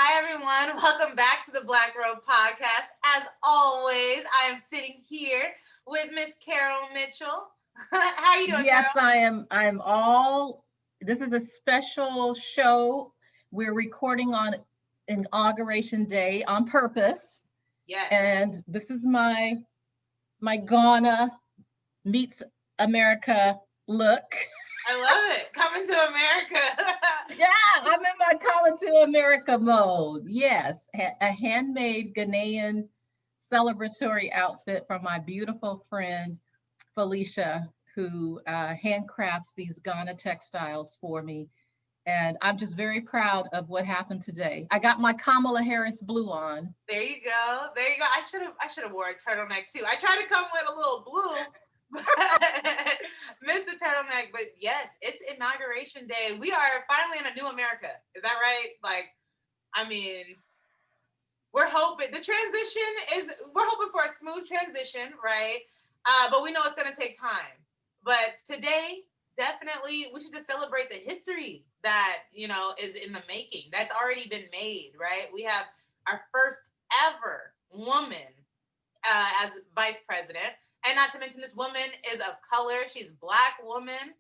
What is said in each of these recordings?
Hi, everyone. Welcome back to the Black Robe podcast. As always, I am sitting here with Miss Carol Mitchell. How are you doing, Yes, Carol? I am. This is a special show. We're recording on Inauguration Day on purpose. Yes, And this is my Ghana meets America look. I love it. Coming to America. Yeah, I'm in my coming to America mode. Yes, a handmade Ghanaian celebratory outfit from my beautiful friend Felicia, who handcrafts these Ghana textiles for me. And I'm just very proud of what happened today. I got my Kamala Harris blue on. There you go. There you go. I should have wore a turtleneck too. I tried to come with a little blue, but missed the turtleneck. But yes, it's Inauguration Day. We are finally in a new America. Is that right? I mean, we're hoping the transition is we're hoping for a smooth transition, right? But we know it's going to take time. But today, definitely, we should just celebrate the history that is in the making. That's already been made, right? We have our first ever woman as vice president, and not to mention this woman is of color. She's Black woman.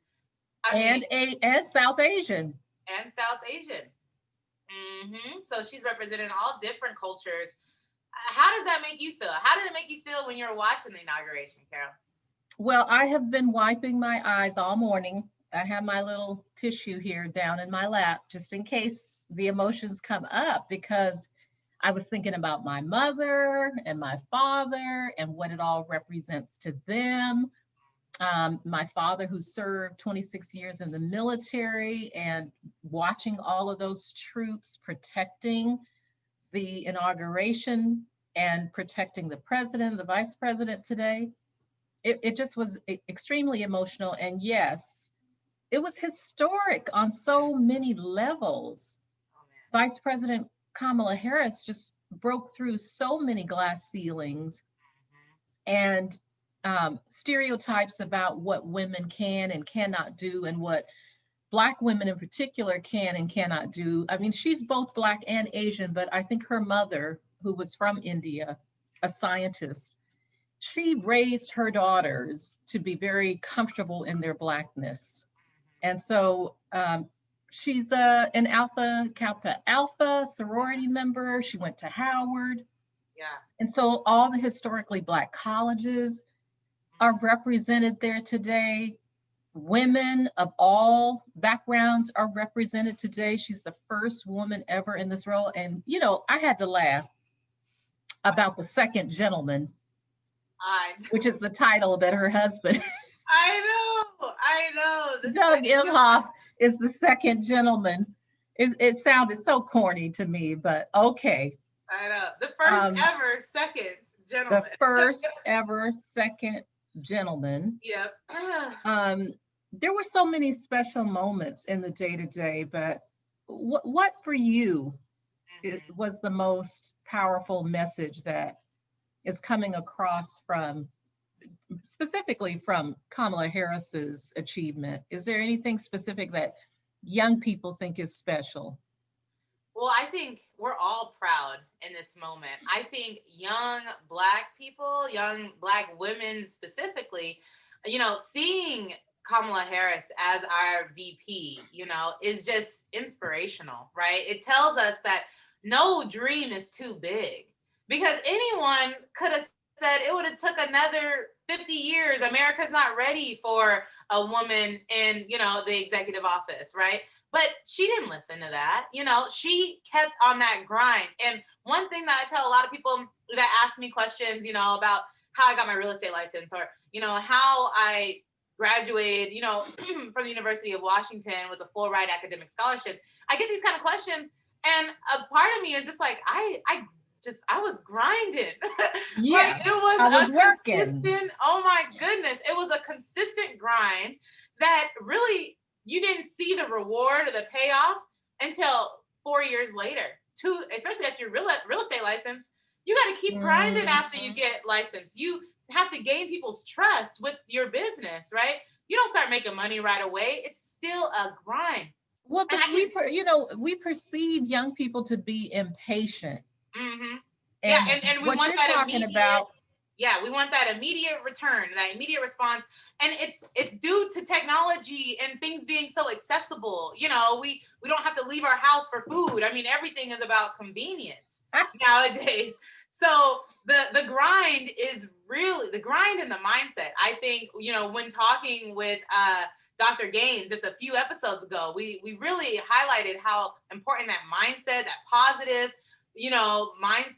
I mean, And South Asian. and South Asian. So she's representing all different cultures. How does that make you feel? How did it make you feel when you were watching the inauguration, Carol? Well, I have been wiping my eyes all morning. I have my little tissue here down in my lap just in case the emotions come up because I was thinking about my mother and my father and what it all represents to them. My father, who served 26 years in the military, and watching all of those troops protecting the inauguration and protecting the president, the vice president today. It just was extremely emotional. And yes, it was historic on so many levels. Oh man. Vice President Kamala Harris just broke through so many glass ceilings and stereotypes about what women can and cannot do, and what Black women in particular can and cannot do. I mean, she's both Black and Asian, but I think her mother, who was from India, a scientist, she raised her daughters to be very comfortable in their Blackness. And so she's an Alpha Kappa Alpha sorority member. She went to Howard. Yeah. And so all the historically Black colleges are represented there today. Women of all backgrounds are represented today. She's the first woman ever in this role. And, I had to laugh about the second gentleman, I which is the title that her husband, I know. The Doug second, Imhoff, is the second gentleman. It sounded so corny to me, but okay. I know. The first Um, ever second the gentleman. first ever second gentleman. Yep. Um, there were so many special moments in the day to day, but what for you was the most powerful message that is coming across from specifically from Kamala Harris's achievement? Is there anything specific that young people think is special? Well, I think we're all proud in this moment. I think young Black people, young Black women specifically, seeing Kamala Harris as our VP, is just inspirational, right? It tells us that no dream is too big, because anyone could have said it would have took another 50 years. America's not ready for a woman in, the executive office, right? But she didn't listen to that. She kept on that grind. And one thing that I tell a lot of people that ask me questions, about how I got my real estate license, or, how I graduated, from the University of Washington with a full ride academic scholarship. I get these kind of questions. And a part of me is just like, I was grinding. Yeah, It was I was a working. consistent, oh my goodness, it was a consistent grind that really you didn't see the reward or the payoff until 4 years later. Especially after your real estate license, you got to keep grinding after you Mhm. get licensed. You have to gain people's trust with your business, right? You don't start making money right away. It's still a grind. Well, And because I can, we perceive young people to be impatient, hmm yeah, and and we what want you're that talking immediate. about. Yeah, we want that immediate return, that immediate response, and it's due to technology and things being so accessible. We don't have to leave our house for food. I mean, everything is about convenience nowadays. So the grind is really the grind and the mindset. I think when talking with Dr. Gaines just a few episodes ago, we really highlighted how important that mindset, that positive,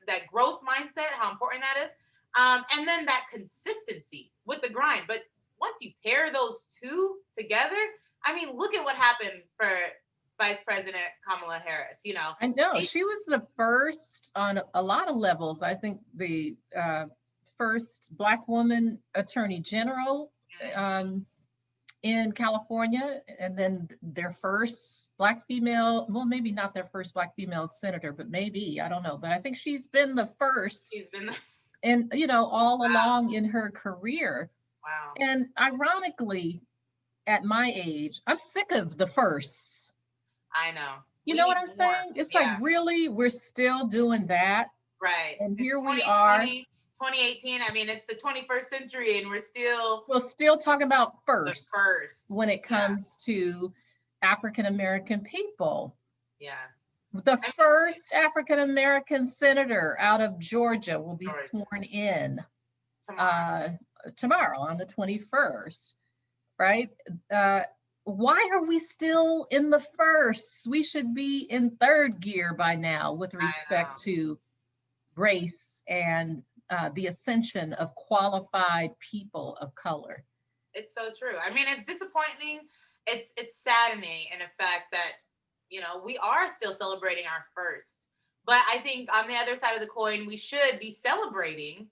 that growth mindset, how important that is. And then that consistency with the grind. But once you pair those two together, I mean, look at what happened for Vice President Kamala Harris. I know She, she was the first on a lot of levels. I think the first Black woman attorney general um, in California, and then their first Black female, well, maybe not their first Black female senator, but maybe, I don't know. But I think she's been the first, she's been and all wow, along in her career. wow. And ironically, at my age, I'm sick of the firsts. I know. You We know what need I'm more. saying? It's like, Yeah, really, we're still doing that. right. And It's here we are, 2020, 2018. I mean, it's the 21st century, and we're still we'll still talk about the firsts first. when it Yeah, comes to African American people. yeah. The I mean, first African American senator out of Georgia will be Georgia sworn in tomorrow. uh, tomorrow on the 21st, right? Uh, why are we still in the first? We should be in third gear by now with I know. respect to race and the ascension of qualified people of color. It's so true. I mean, it's disappointing. It's saddening in the fact that we are still celebrating our first. But I think on the other side of the coin, we should be celebrating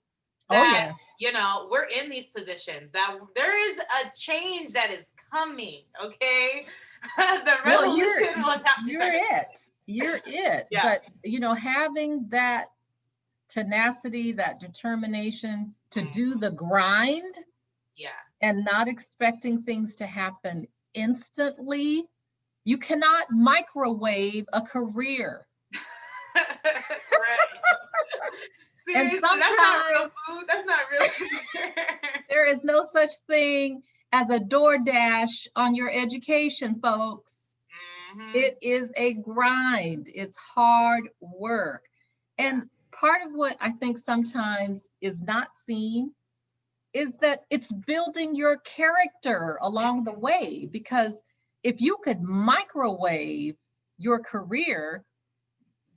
Oh, that yes. we're in these positions. That there is a change that is coming. Okay, the Well, revolution will not be you're second. it. You're it. Yeah. But, having that tenacity, that determination to do Mhm. the grind Yeah. and not expecting things to happen instantly. You cannot microwave a career. Right. And Seriously, that's not real sometimes food. That's not real food. there is no such thing as a DoorDash on your education, folks. hmm It is a grind, it's hard work. Yeah. And part of what I think sometimes is not seen is that it's building your character along the way. Because if you could microwave your career,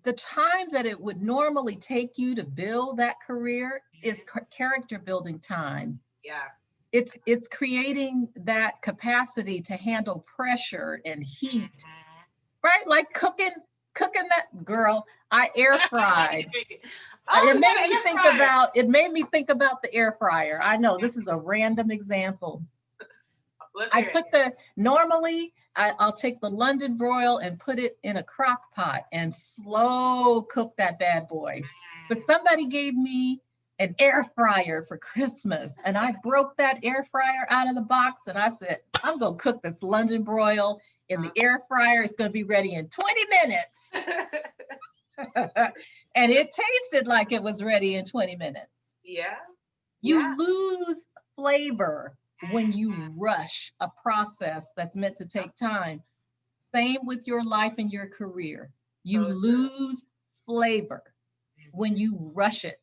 the time that it would normally take you to build that career is Mhm. character building time. Yeah. It's creating that capacity to handle pressure and heat, Mhm. right? Like cooking that girl. I air fried. Oh, It you made got an me air think fryer. about the air fryer. I know this is a random example. Let's I hear it. put I'll take the London broil and put it in a crock pot and slow cook that bad boy. But Mm. somebody gave me an air fryer for Christmas, and I broke that air fryer out of the box, and I said, I'm gonna cook this London broil in the air fryer. It's gonna be ready in 20 minutes. And it tasted like it was ready in 20 minutes. Yeah. Yeah. You lose flavor when Mhm. you rush a process that's meant to take time. Same with your life and your career. You So true. lose flavor when Mhm. you rush it.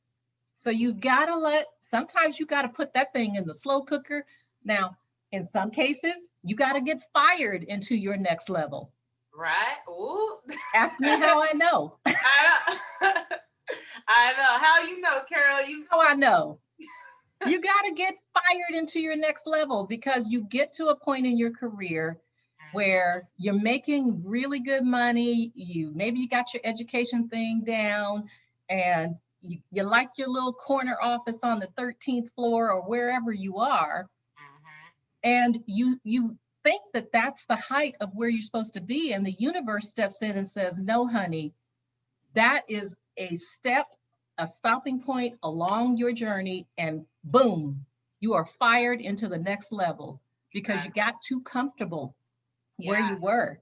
So you gotta sometimes you gotta put that thing in the slow cooker. Now, in some cases, you gotta get fired into your next level. Right? Ooh. Ask me how I know. I know. I know. How you know, Carol? You. How I know. You got to get fired into your next level because you get to a point in your career Mhm. where you're making really good money. Maybe you got your education thing down, and you like your little corner office on the 13th floor or wherever you are, Mhm. and you think that that's the height of where you're supposed to be, and the universe steps in and says, no, honey, that is a stopping point along your journey, and boom, you are fired into the next level because you Exactly. got too comfortable where Yeah. you were.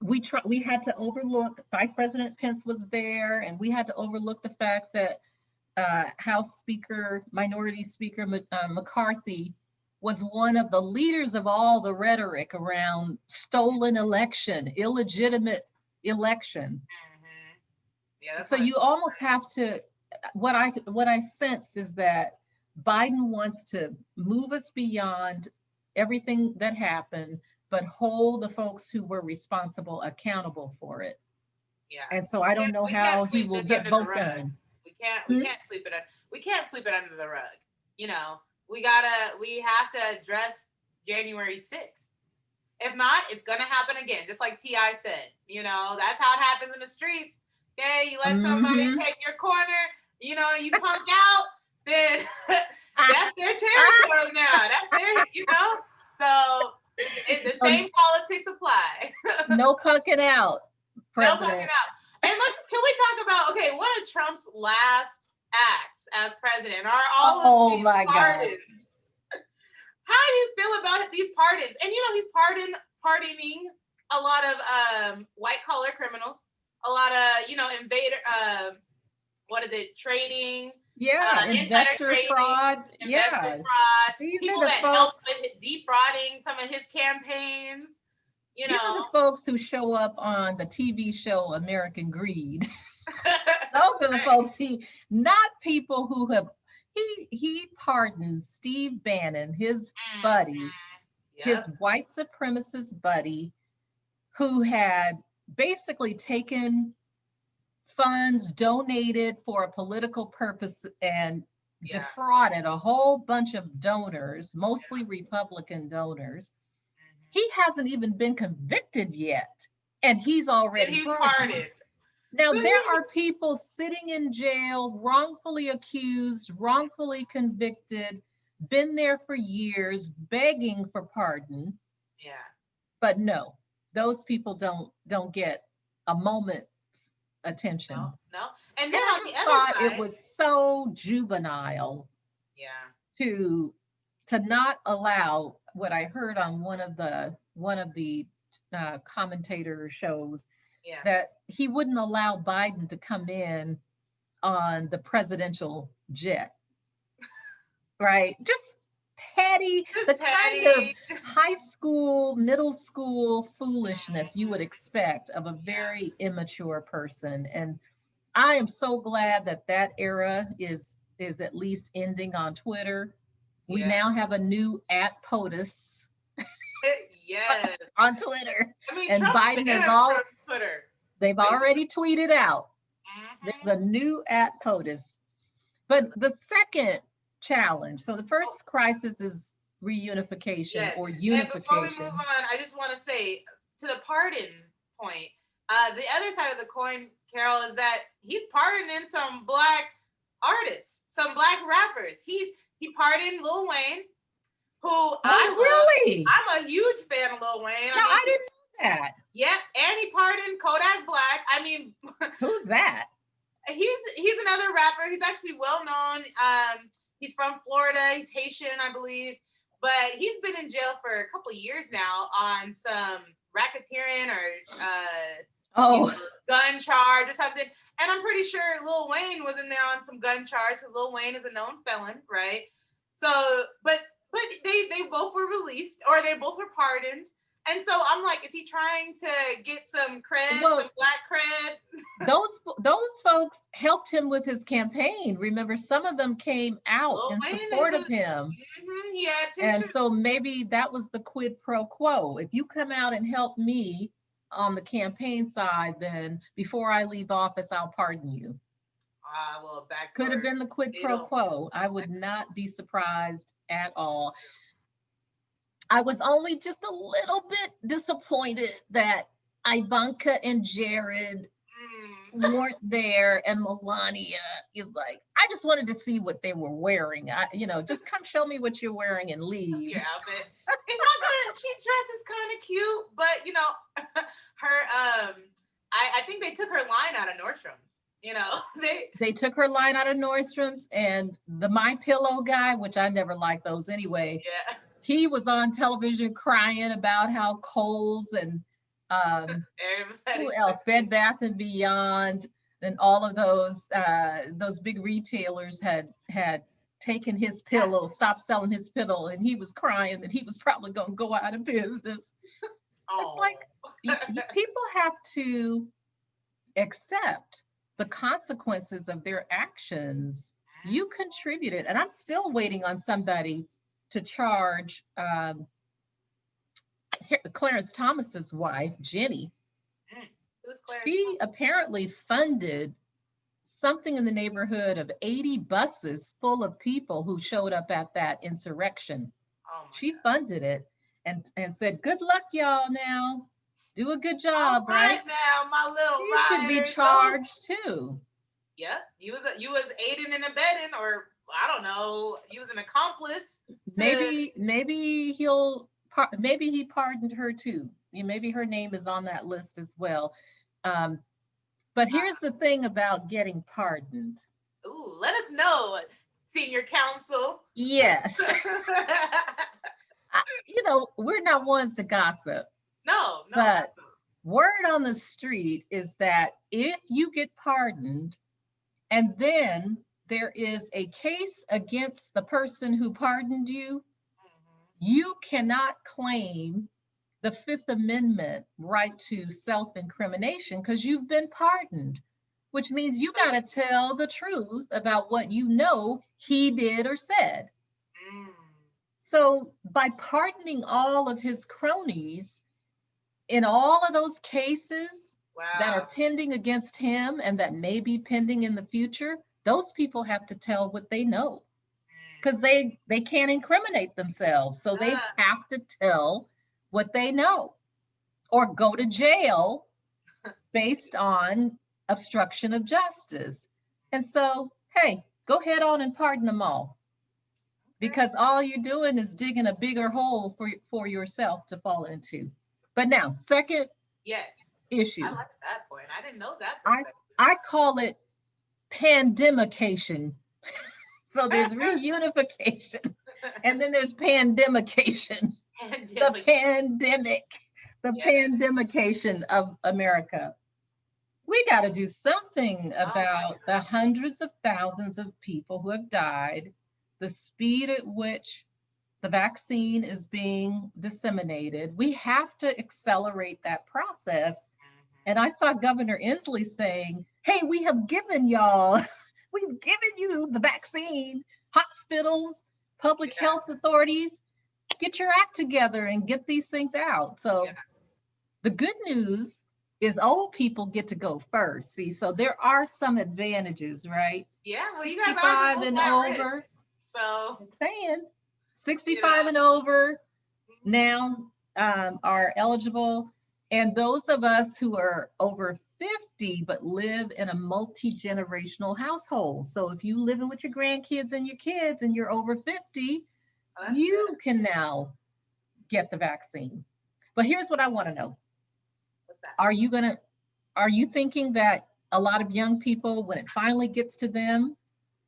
we had to overlook, Vice President Pence was there, and we had to overlook the fact that House Speaker, Minority Speaker McCarthy was one of the leaders of all the rhetoric around stolen election, illegitimate election. Hmm. Yeah, that's So one of you almost have to, what I sensed is that Biden wants to move us beyond everything that happened, but hold the folks who were responsible accountable for it. yeah. And so I don't know We can't how he sweep will this get under the both rug. done. We Hmm? can't sweep it we can't sweep it under the rug. You know, we have to address January 6th. If not, it's gonna happen again, just like T.I. said. You know, that's how it happens in the streets. Okay, you let somebody Hmm. take your corner, you know, you punk out, then Ah, that's their ah. territory now. That's their, you know. So the So same politics apply. no pucking out, No punking President. out. And can we talk about, okay, one of Trump's last acts as president are all of Oh these my God. pardons. How do you feel about these pardons? And you know, he's pardoning a lot of white collar criminals, a lot of, you know, invader what is it, trading, Yeah, insider investor trading, fraud. investment Yeah, fraud, these are people the that help folks. with defrauding some of his campaigns, you These are know. the folks who show up on the TV show American Greed. Those are the Right. folks not people who have he pardoned Steve Bannon, his buddy, Mhm. his Yep. white supremacist buddy, who had basically taken funds donated for a political purpose and Yeah. defrauded a whole bunch of donors, mostly Republican donors. Mhm. He hasn't even been convicted yet, and he's And already he's pardoned. pardoned. Now, But there are people sitting in jail, wrongfully accused, wrongfully convicted, been there for years, begging for pardon. yeah. But no, those people don't get a moment's No, attention. no. And And then I on the just other thought it side, was so juvenile yeah. to not allow what I heard on one of the commentator shows, Yeah. that he wouldn't allow Biden to come in on the presidential jet, right? Just petty, Just the kind of petty. high school, middle school foolishness you would Mhm. expect of a Yeah. very immature person. And I am so glad that that era is at least ending on Twitter. We now Yes. have a new at POTUS Yes. on Twitter, I mean, and Trump's Biden has banned from all Twitter. they've Basically. already tweeted out. There's Hmm. a new at POTUS. But the second challenge, so the first crisis is reunification Yes. or And before we move unification. on, I just want to say to the pardon point, the other side of the coin, Carol, is that he's pardoning some black artists, some black rappers. He pardoned Lil Wayne, who I love. Oh, really? I'm a huge fan of Lil Wayne. No, I mean, I didn't know that. yeah, and he pardoned Kodak Black. I mean, Who's that? he's another rapper. He's actually well known. He's from Florida. He's Haitian, I believe, but he's been in jail for a couple of years now on some racketeering or you Oh, know, gun charge or something. And I'm pretty sure Lil Wayne was in there on some gun charge because Lil Wayne is a known felon, right? So, but they both were released or they both were pardoned. And so I'm like, is he trying to get some cred, some well, black cred? those folks helped him with his campaign. Remember, some of them came out Lil in Wayne is support a of him. he had And pictures. so maybe that was the quid pro quo. If you come out and help me on the campaign side, then before I leave office, I'll pardon you. Well, Could have backdoor been the quid pro fatal. quo. I would not be surprised at all. I was only just a little bit disappointed that Ivanka and Jared Mm. weren't there, and Melania is like, I just wanted to see what they were wearing. Just come show me what you're wearing and Just leave. your outfit. It's not gonna. She dresses kind of cute, but you know, her. I think they took her line out of Nordstrom's. You know, they. They took her line out of Nordstrom's, and the My Pillow guy, which I never liked those anyway, Yeah. he was on television crying about how Kohl's and Um, who Everybody. else? Bed Bath and Beyond, and all of those big retailers had taken his Yeah. pillow, stopped selling his pillow, and he was crying that he was probably going to go out of business. It's Oh. like people have to accept the consequences of their actions. You contributed, and I'm still waiting on somebody to charge Clarence Thomas's wife, Jenny. Mm. Who's Clarence She Thomas? apparently funded something in the neighborhood of 80 buses full of people who showed up at that insurrection. Oh my She God. funded it and said, "Good luck, y'all. Now, do a good All job, right?" right now, my little She should be riders. Those. charged too. Yep. You was aiding and abetting, or I don't know. You was an accomplice to. Maybe maybe he pardoned her too. Maybe her name is on that list as well. Um, but here's the thing about getting pardoned. Ooh, let us know, senior counsel. Yes, we're not ones to gossip, No, no, but absolutely. word on the street is that if you get pardoned and then there is a case against the person who pardoned you, Mhm. you cannot claim the Fifth Amendment right to self incrimination because you've been pardoned, which means you So got to tell the truth about what you know he did or said. mm, So, by pardoning all of his cronies in all of those cases that are wow. pending against him and that may be pending in the future, those people have to tell what they know Mm. because they can't incriminate themselves. So they Ah, have to tell what they know or go to jail based on obstruction of justice. And so, hey, go ahead on and pardon them all okay. because all you're doing is digging a bigger hole for yourself to fall into. But now, second Yes. I issue, like that point. I didn't know that I perspective. I call it pandemication. So there's reunification and then there's pandemication. The Pandemic. pandemic, the Yes. pandemication of America. We got to do something Oh my about the hundreds of thousands of people who have died, the speed at which the vaccine is being disseminated. We have to accelerate that process. God. And I saw Governor Inslee saying, "Hey, we have given y'all, we've given you the vaccine. Hospitals, public Yeah. health authorities, get your act together and get these things out." Yeah. So the good news is old people get to go first. See, so there are some advantages, right? Yeah. Well, you guys are the 65 most and at risk. over, So, saying you 65 know. and over Mhm. now are eligible. And those of us who are over 50 but live in a multi generational household. So if you living with your grandkids and your kids and you're over 50, Oh, that's good. you can now get the vaccine. But here's what I want to know. What's that? Are you going to are you thinking that a lot of young people when it finally gets to them,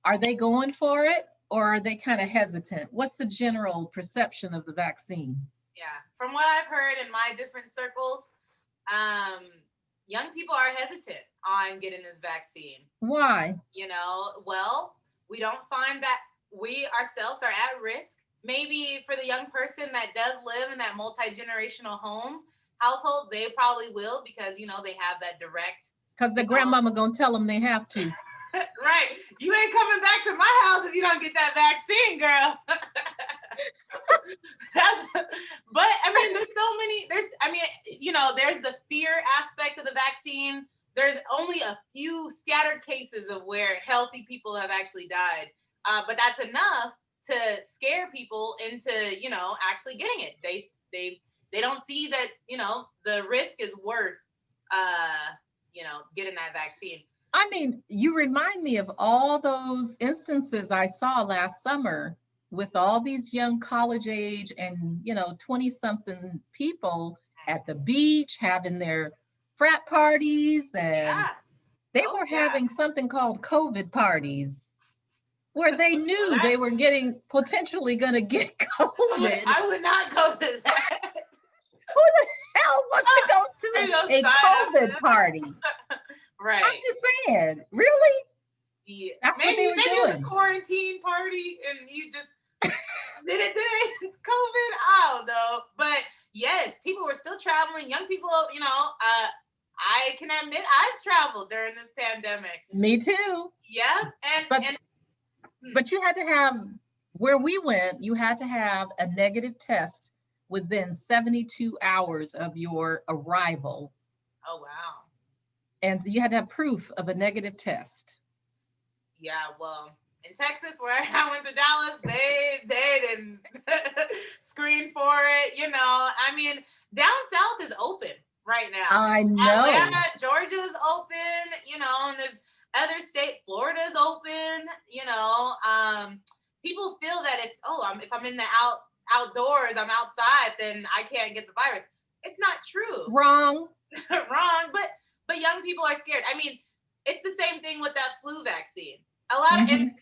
are they going for it or are they kind of hesitant? What's the general perception of the vaccine? Yeah. From what I've heard in my different circles, um, young people are hesitant on getting this vaccine. Why? Well, we don't find that we ourselves are at risk. Maybe for the young person that does live in that multi-generational household, they probably will because they have that direct, Because the you know, grandmama gonna tell them they have to. right. You ain't coming back to my house if you don't get that vaccine, girl. That's, but I mean, there's so many. There's the fear aspect of the vaccine. There's only a few scattered cases of where healthy people have actually died, but that's enough to scare people into actually getting it. They don't see that the risk is worth getting that vaccine. I mean, you remind me of all those instances I saw last summer with all these young college age and 20 something people at the beach having their frat parties, and Yeah. they Oh were yeah. having something called COVID parties where they Well, knew they that's were getting potentially going to get COVID. I would not go to that. Who the hell wants to go There you to go, a sign up for COVID that. party? I'm Right. just saying, really? Yeah. That's what they Maybe were it's a doing. quarantine party and you just did it COVID? I don't know. But yes, people were still traveling. Young people, I can admit I've traveled during this pandemic. Me too. Yeah. But And but you had to have, where we went, you had to have a negative test within 72 hours of your arrival. oh wow. And so you had to have proof of a negative test. Yeah, well, in Texas, where I went to Dallas, they didn't screen for it. I mean, down south is open right now. I know. Atlanta, Georgia's open. And there's other state. Florida's open. People feel that if I'm in the outdoors, I'm outside, then I can't get the virus. It's not true. Wrong. Wrong, but young people are scared. I mean, it's the same thing with that flu vaccine. A lot of Mm-hmm. and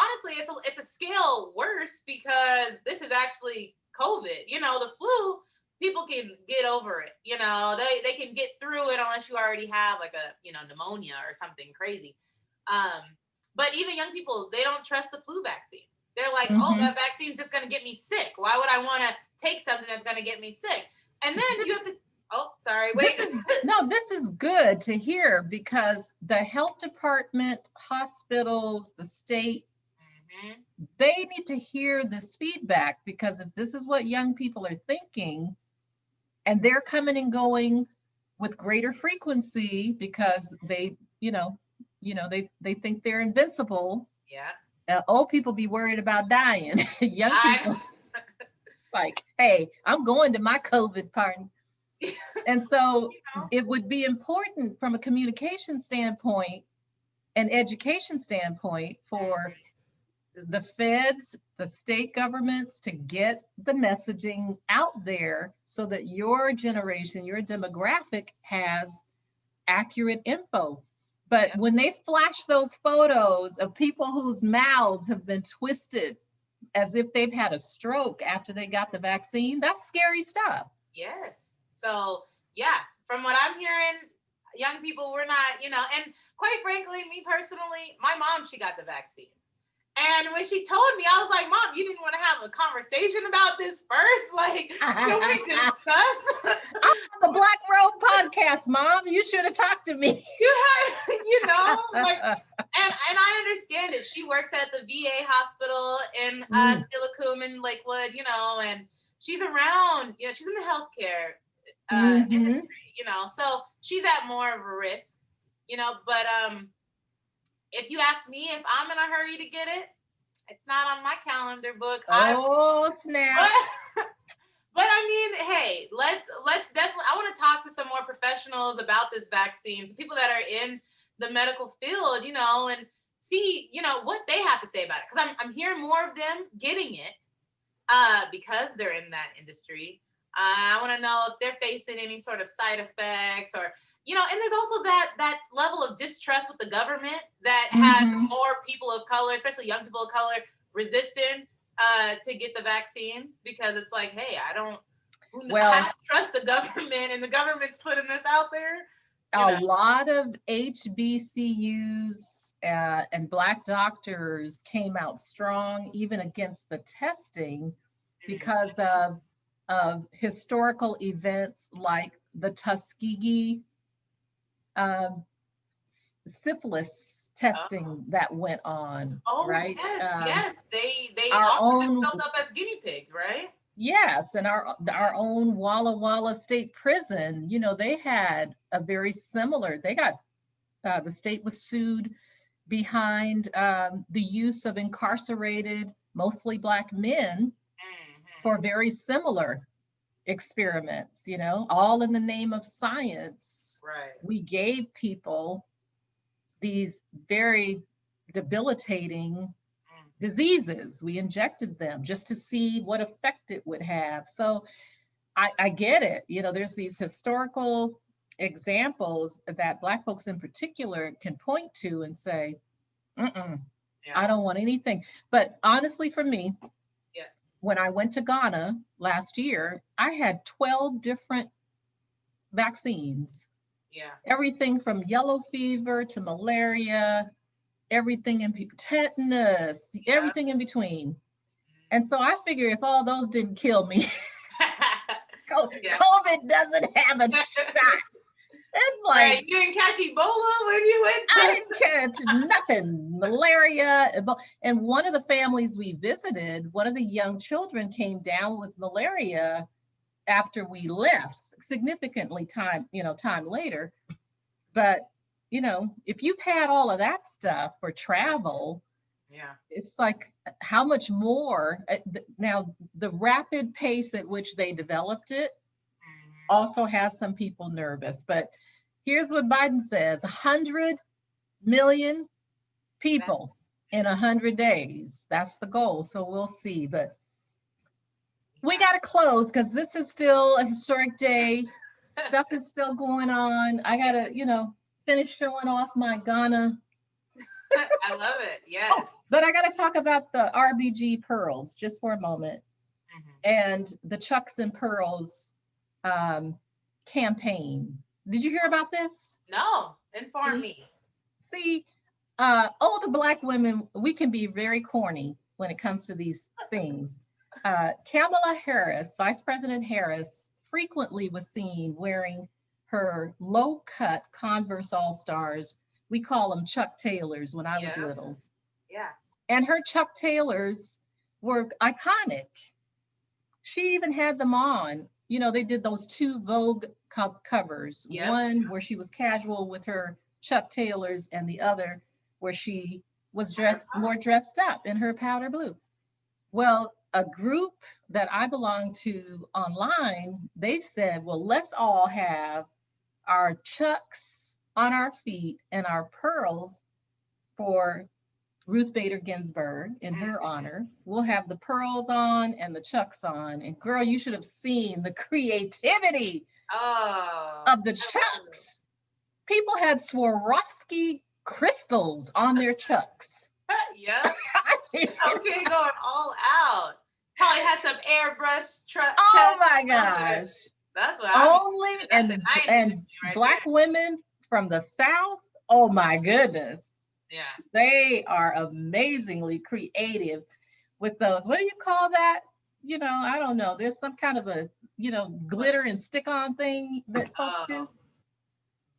honestly, it's a scale worse because this is actually COVID. The flu, people can get over it. They can get through it unless you already have like a pneumonia or something crazy. Um, but even young people, they don't trust the flu vaccine. They're like, oh, Mm-hmm. that vaccine's just gonna get me sick. Why would I want to take something that's gonna get me sick? And then you have to. Oh, sorry. Wait. This is no, this is good to hear because the health department, hospitals, the state, Mhm. they need to hear this feedback because if this is what young people are thinking and they're coming and going with greater frequency because they think they're invincible. Yeah. Old people be worried about dying. Young I. people like, hey, I'm going to my COVID party. And so it would be important from a communication standpoint and education standpoint for the feds, the state governments to get the messaging out there so that your generation, your demographic has accurate info. But Yeah. when they flash those photos of people whose mouths have been twisted as if they've had a stroke after they got the vaccine, that's scary stuff. Yes. So yeah, from what I'm hearing, young people we're not, and quite frankly, me personally, my mom, she got the vaccine. And when she told me, I was like, Mom, you didn't want to have a conversation about this first? Like, can we discuss? The Black Robe podcast, Mom. You should have talked to me. You had, like, and I understand it. She works at the VA hospital in Steilacoom in Lakewood, and she's around, she's in the healthcare industry, so she's at more of a risk, but if you ask me if I'm in a hurry to get it, it's not on my calendar book. Oh, snap. But I mean, hey, let's definitely. I want to talk to some more professionals about this vaccine, some people that are in the medical field, and see, what they have to say about it. Because I'm hearing more of them getting it, because they're in that industry. I want to know if they're facing any sort of side effects or, and there's also that level of distrust with the government that has more people of color, especially young people of color, resistant to get the vaccine because it's like, hey, I don't trust the government and the government's putting this out there. A lot of HBCUs and Black doctors came out strong even against the testing because of historical events like the Tuskegee syphilis testing that went on, Oh right? yes. They our offer own themselves up as guinea pigs, right? Yes, and our own Walla Walla State Prison, they had a very similar. They got the state was sued behind the use of incarcerated, mostly Black men for very similar experiments. All in the name of science. Right. We gave people these very debilitating diseases. We injected them just to see what effect it would have. So I get it. There's these historical examples that Black folks in particular can point to and say, I don't want anything. But honestly, for me, when I went to Ghana last year, I had 12 different vaccines, Yeah. everything from yellow fever to malaria, everything in tetanus, Yeah. everything in between. And so I figure if all those didn't kill me, Yeah. COVID doesn't have a shot. It's Right. like You didn't catch Ebola when you went I to. didn't catch nothing. Malaria. And one of the families we visited, one of the young children came down with malaria after we left, significantly time later. But if you've had all of that stuff for travel, Yeah. it's like how much more now the rapid pace at which they developed it Mhm. also has some people nervous. But here's what Biden says: 100 million That- people in 100 days. That's the goal. So we'll see. But we yeah. got to close because this is still a historic day. Stuff is still going on. I got to, finish showing off my Ghana. I love it. Oh, Yes. but I got to talk about the RBG pearls just for a moment Mhm. and the Chucks and Pearls um, campaign. Did you hear about this? No, inform See, me. see, older Black women, we can be very corny when it comes to these things. Kamala Harris, Vice President Harris, frequently was seen wearing her low cut Converse All Stars. We call them Chuck Taylors when I was Yeah. little. Yeah. And her Chuck Taylors were iconic. She even had them on. They did those two Vogue covers, Yep. one where she was casual with her Chuck Taylors, and the other where she was dressed up in her powder blue. Well, a group that I belong to online, they said, well, let's all have our Chucks on our feet and our pearls for Ruth Bader Ginsburg in her Mhm. honor. We'll have the pearls on and the Chucks on. And girl, you should have seen the creativity Oh, of the I love it. Chucks. People had Swarovski crystals on their Chucks. Yep. I mean, Okay, going all out. Probably had some airbrush oh check. my Those are, gosh. that's what I'm used Only to. That's the and 90s in and me right Black there. women from the South, oh my goodness. Yeah. They are amazingly creative with those. What do you call that? I don't know. There's some kind of a, What? glitter and stick on thing that folks do. Oh,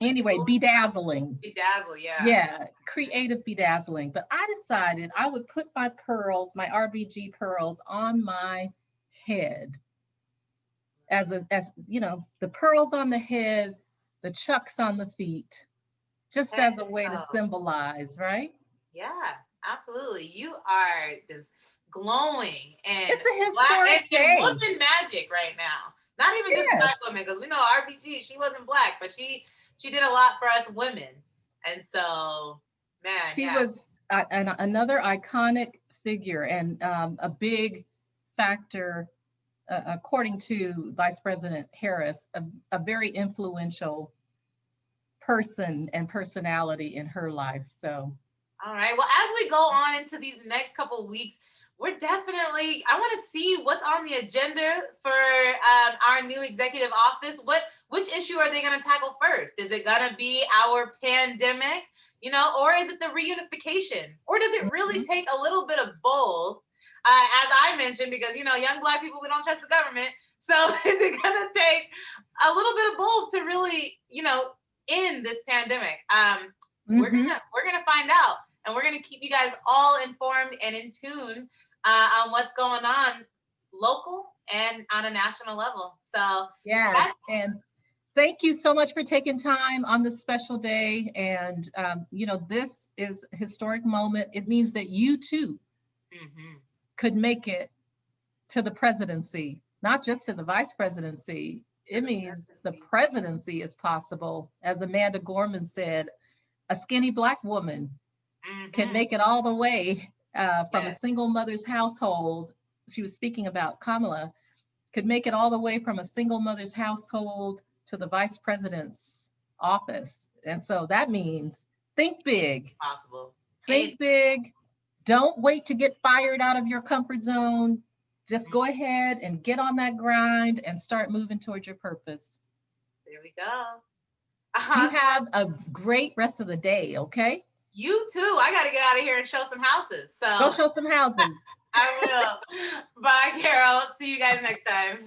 the Anyway, jewelry. bedazzling. Bedazzle, yeah. Yeah, creative bedazzling. But I decided I would put my pearls, my RBG pearls, on my head as the pearls on the head, the chucks on the feet, just Heck as a way to no. symbolize, right? Yeah, absolutely. You are just glowing and It's a black historic and day. woman magic right now. Not even just Yes. black women, because we know RBG, she wasn't black, but she did a lot for us women. And so, man, She yeah. was another iconic figure and a big factor, according to Vice President Harris, a very influential person and personality in her life. So, All right. Well, as we go on into these next couple of weeks, I want to see what's on the agenda for our new executive office. Which issue are they going to tackle first? Is it going to be our pandemic, or is it the reunification? Or does it really mhm. take a little bit of both? As I mentioned, because, young Black people, we don't trust the government. So is it going to take a little bit of both to really, end this pandemic? We're gonna find out, and we're gonna keep you guys all informed and in tune on what's going on local and on a national level. So Yes. that's And thank you so much for taking time on this special day. And, this is a historic moment. It means that you too mm-hmm. could make it to the presidency, not just to the vice presidency. It means the presidency is possible. As Amanda Gorman said, a skinny Black woman can Mm-hmm. make it all the way from a Yes. single mother's household. She was speaking about Kamala, could make it all the way from a single mother's household to the vice president's office. And so that means think big, Possible. And think big. Don't wait to get fired out of your comfort zone. Just go ahead and get on that grind and start moving towards your purpose. There we go. You Awesome. have a great rest of the day, okay? You too. I got to get out of here and show some houses. Go So show some houses. I will. Bye, Carol. See you guys next time.